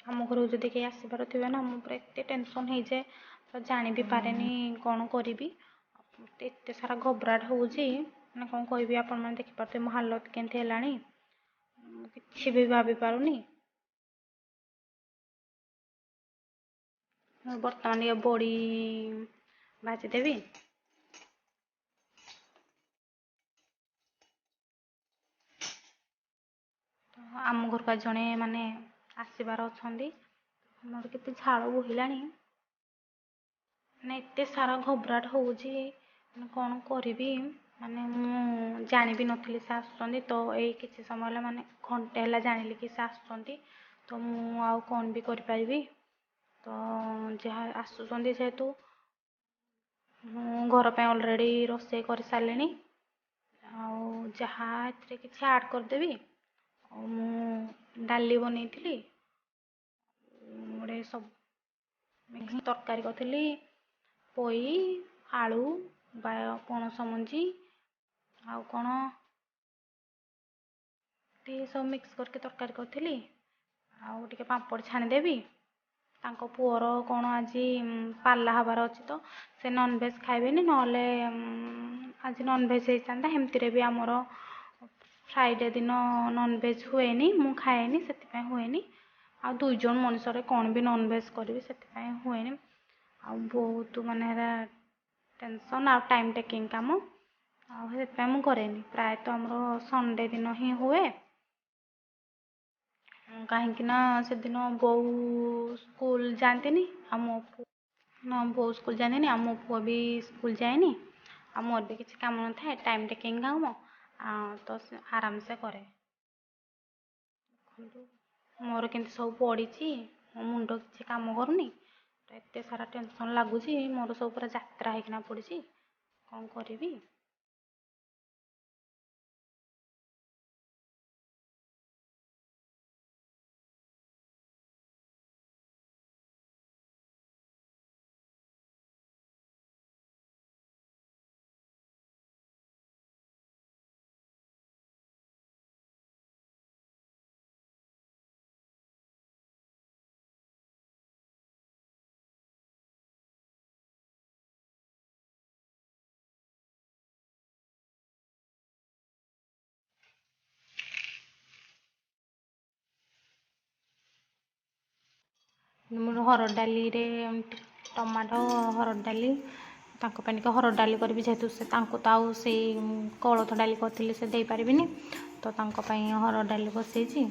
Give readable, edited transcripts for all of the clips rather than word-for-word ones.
आम घर जदि कहीं आसबार थे ना मुझे एत टेनसन हो जाए तो जानी भी पारे कौन करी एत सारा घबराट हो मैंने कौन कह आपण मैंने देखिपे मो हालत केमती है किसी भी भाभी पारुनी बर्तमान ये बड़ी भाजीदेवी आम घर का जड़े माने आसबार अच्छा मोर के झाड़ बोहला मैंने एत सारा घबराट हो कौन करी माने मु जानी भी नी से आसुँच तो ये किसी समय माने घंटे है जानिली कि से आसुँच तो मु कौन भी करी तो जहाँ आसुँच जेहेतु घर पे ऑलरेडी रोसे कर सारे जहाँ किसी ऐड करदेवी डाली बनई गोटे सब तरकारी करी पोई आलू पणस मंजी आउ कौन सब मिक्स करके तरकारी करी आउ टे पापड़ छाणीदेवी पुअर कौन आज पाला हबार अच्छी तो से नॉनवेज खाइबेनि नले आज नॉनवेज होता हेमती भी आमर फ्राइडे दिन नॉनवेज हुएनि मु खाएनि से हुएनि आ 2 जन मनुष्य कौन भी नॉनवेज करी से हुएनि आ बहुत माने टेंशन आ टाइम टेकिंग काम आ मु करेनि प्रायतः आमर संडे दिन ही हुए कहीं से दिन बो स्कूल जाती आम बो स्कूल जानी आम पुआ भी स्कूल जाएनि आ मोर भी किसी काम न था टाइम टेकिंग काम तो आराम से करे मोर के सब पड़ी मो मुंड किसी काम करूनी तो एत सारा टेंशन लगुच मोर सब पूरा यात्रा होना पड़ी कौन करी मोर हरड़ डाली टमाटो हरड़ डाली हरड़ डाली करी जेहेतु से से कोलथ डाली करते से दे पारिनी तो हरड़ डाली बसई से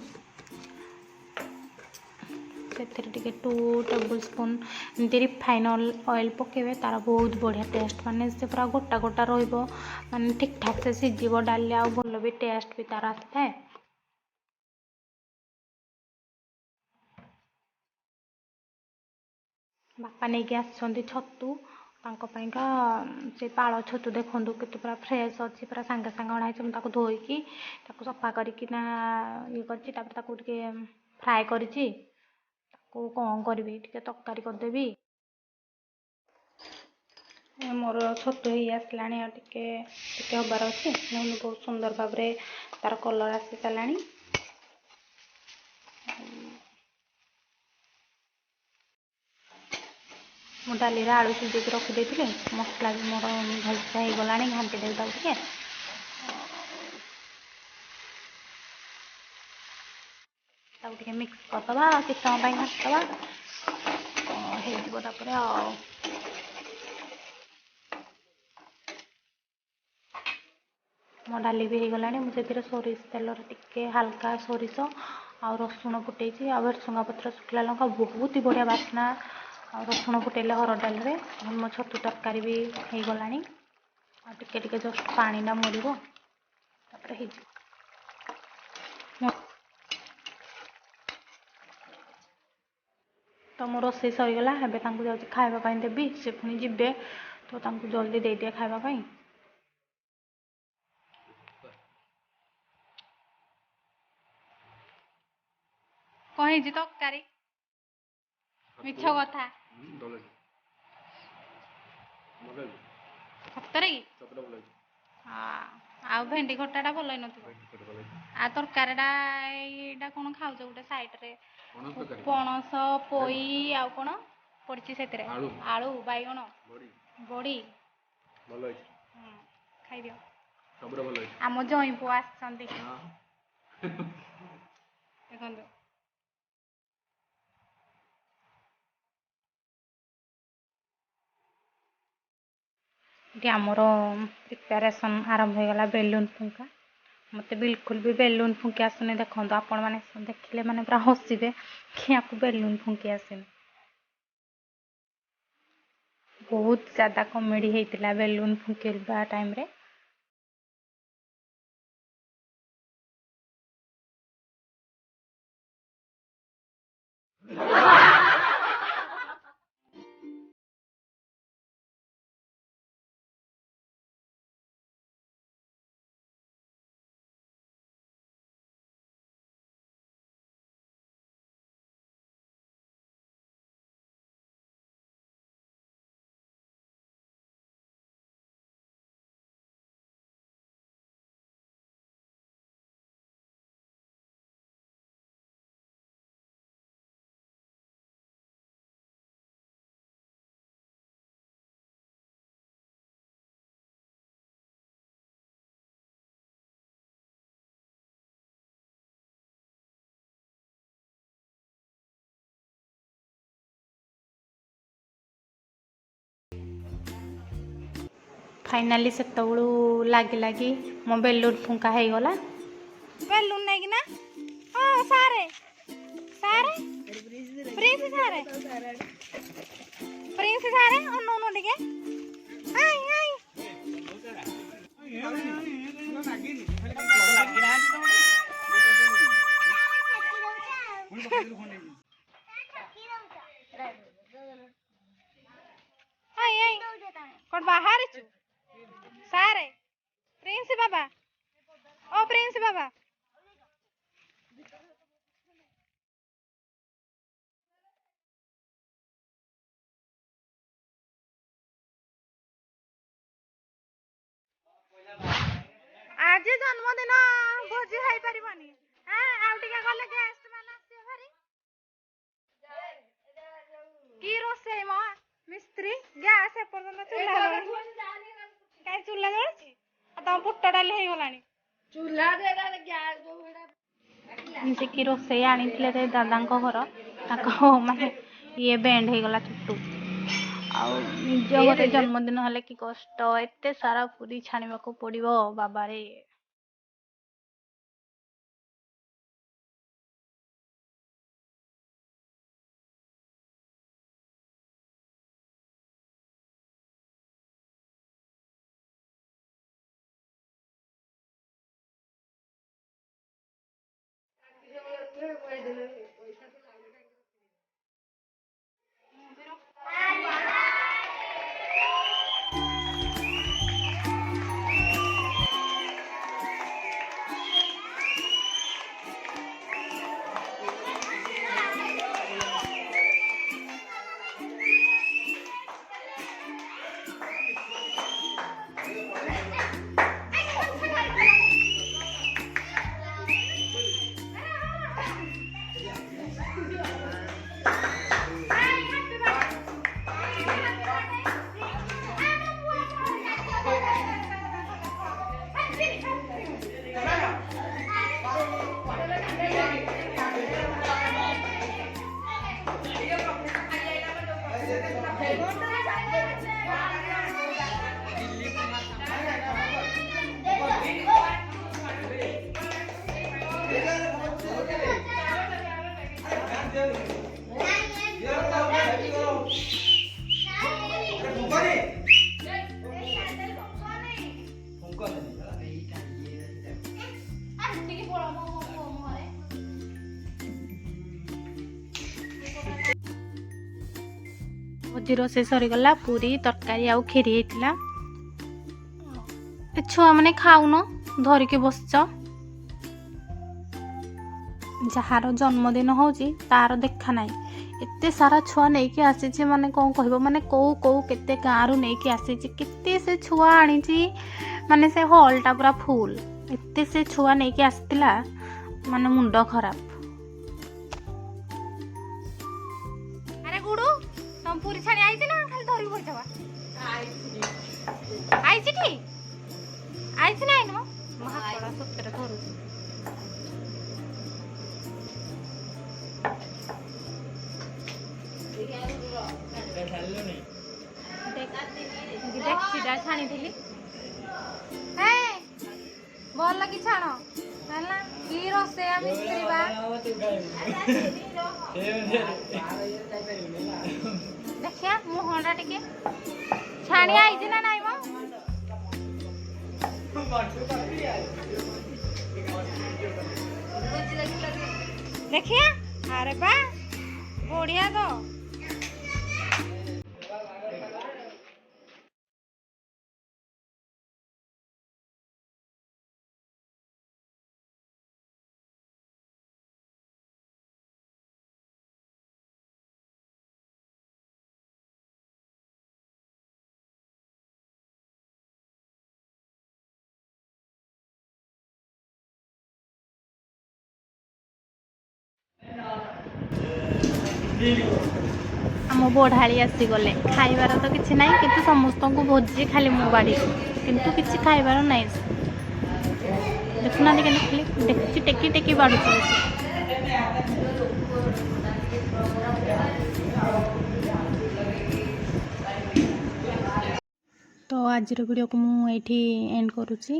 2 टेबल स्पून एमती रिफाइन ऑयल पकेबे तार बहुत बढ़िया टेस्ट माने से पूरा गोटा गोटा माने ठीक ठाक से सीझ डाली आ भल भी टेस्ट भी तार आसी था बापा नहीं कि आसछंती छतु से पाल छतु देखु के पूरा फ्रेश अच्छी पूरा सांगे सांगे अणाई मुझे धोईकी सफा करके ये कर फ्राए कर कौन करी तरकारी करदेवी मोर छतु ही आसला टे हबार अच्छे बहुत सुंदर भाव तार कलर आसी सारा मु डाली आलू सीझे रखिदे मसला भी मोर भलसे हो गला घाटी देता टे मिक्स करदे किस समय घाटीदे मो डाली भी हो गला मुझे सोरिष तेल टिके हल्का सोरिष आ रसुण फुटे भुसुंगा पत्र शुखला लंका बहुत ही बढ़िया बास्ना रसुण फुटेले हरड़ डाली मो छतु तरकारी भी हो गला टे जस्ट पानी मरीब तो मो रोसे सरीगला जाऊँ खावाई देवी से पुणी जीवे तो जल्दी दे दिए खावाई कहीं तरकारी मिछ कथा सतरे कि हाँ ଆଉ ଭେଣ୍ଡି ଖଟାଟା ଭଲ ହେଇନଥିବ। ଆଉ ତରକାରୀଟା ଏଇଟା କ'ଣ ଖାଉଛ ଗୋଟେ ସାଇଡ଼ରେ? ପଣସ ପୋଇ ଆଉ କ'ଣ ପଡ଼ିଛି ସେଥିରେ? ଆଳୁ ବାଇଗଣ ବଡ଼ି। ଖାଇଦିଅ। ଆମ ଜଇଁ ପୁଅ ଆସିଛନ୍ତି ଦେଖନ୍ତୁ। ଏଠି ଆମର ପ୍ରିପାରେସନ୍ ଆରମ୍ଭ ହେଇଗଲା ବେଲୁନ୍ ଫୁଙ୍କା। ମୋତେ ବିଲକୁଲ ବି ବେଲୁନ୍ ଫୁଙ୍କି ଆସୁନି। ଦେଖନ୍ତୁ ଆପଣମାନେ ଦେଖିଲେ ମାନେ ପୁରା ହସିବେ କି ଆକୁ ବେଲୁନ୍ ଫୁଙ୍କି ଆସେନି। ବହୁତ ज़्यादा କମେଡ଼ି ହେଇଥିଲା ବେଲୁନ୍ ଫୁଙ୍କିବା ଟାଇମ୍ରେ। फाइनाली सेतबेलू लगी लगी मो बेलून फुंका हो गला। बेलून नहीं ना हाँ सारे सारे प्रिंस सारे प्रिंस सारे उन्नो टिके हाय हाय हाय हाय कोन बाहर छु सारे प्रिंस बाबा ओ प्रिंस बाबा आज जन्मदिन भोजी है परिबनी हां आउ टिका गले गेस्ट मान आसी भरी की रोसे म मिस्त्री गैस ए पर्यंत चूल्हा काई चूल्हा जळछि आ त पुट्टा डाली हे गलानी चूल्हा देला गैस जो हेडा जे की रोसे आनिथिले रे दादांको घर ताको माने ये बैंड हे गला चुट्टू आ निज घरे जन्मदिन हले की कष्ट एते सारा पूरी छाणीबाको पड़िबो बाबा रे। भोजी रोसे सरीगला पूरी तरकारी आउ खीरी होता छुआ मैंने खाऊन धरिकी बसच ଯାହାର ଜନ୍ମଦିନ ହେଉଛି ତାର ଦେଖା ନାହିଁ। ଏତେ ସାରା ଛୁଆ ନେଇକି ଆସିଛି, ମାନେ କ'ଣ କହିବ, ମାନେ କେଉଁ କେତେ ଗାଁରୁ ନେଇକି ଆସିଛି, କେତେ ସେ ଛୁଆ ଆଣିଛି, ମାନେ ସେ ହଲ୍ଟା ପୁରା ଫୁଲ୍। ଏତେ ସେ ଛୁଆ ନେଇକି ଆସିଥିଲା, ମାନେ ମୁଣ୍ଡ ଖରାପ। ଆରେ ଗୁଡୁ, ତମ ପୁରୀ ଛାଡ଼ି ଆଇଛି ନା ଖାଲି ଧରିକି ବଇଚବା? ଆଇଛି ଟି ଆଇଛି ନା ଆଇନି ମ ହାତଟା ସତରେ ଧରୁଛି। ଡେକ୍ଚିଟା ଛାଣିଥିଲି, ଭଲ କି ଛାଣ ହେଲା। କି ରୋଷେଇଆ ମିସ୍ତ୍ରୀ ବା, ଦେଖିଆ ମୁହଁଟା ଟିକେ ଛାଣି ଆଇଛି ନା ନାଇଁ ମ। ଦେଖିଆ, ଆରେ ବା ବଢିଆ ତ। ଆମ ବଢ଼ାଳି ଆସିଗଲେ, ଖାଇବାର ତ କିଛି ନାହିଁ, କିନ୍ତୁ ସମସ୍ତଙ୍କୁ ଭୋଜି ଖାଲି ମୁଁ ବାଢ଼ିଛି, କିନ୍ତୁ କିଛି ଖାଇବାର ନାହିଁ। ଦେଖୁନାହାନ୍ତି କେମିତି ଖାଲି ଦେଖୁଛି, ଟେକି ଟେକି ବାଢ଼ୁଛି ବସି। ତ ଆଜିର ଭିଡ଼ିଓକୁ ମୁଁ ଏଇଠି ଏଣ୍ଡ କରୁଛି।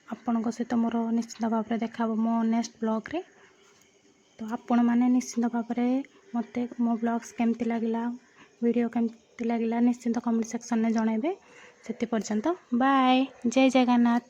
ଆପଣଙ୍କ ସହିତ ମୋର ନିଶ୍ଚିତ ଭାବରେ ଦେଖା ହେବ ମୋ ନେକ୍ସଟ ବ୍ଲଗ୍ରେ। ତ ଆପଣମାନେ ନିଶ୍ଚିନ୍ତ ଭାବରେ ମୋତେ ମୋ ବ୍ଲଗ୍ସ କେମିତି ଲାଗିଲା, ଭିଡ଼ିଓ କେମିତି ଲାଗିଲା, ନିଶ୍ଚିନ୍ତ କମେଣ୍ଟ ସେକ୍ସନରେ ଜଣାଇବେ। ସେଥି ପର୍ଯ୍ୟନ୍ତ ବାଏ, ଜୟ ଜଗନ୍ନାଥ।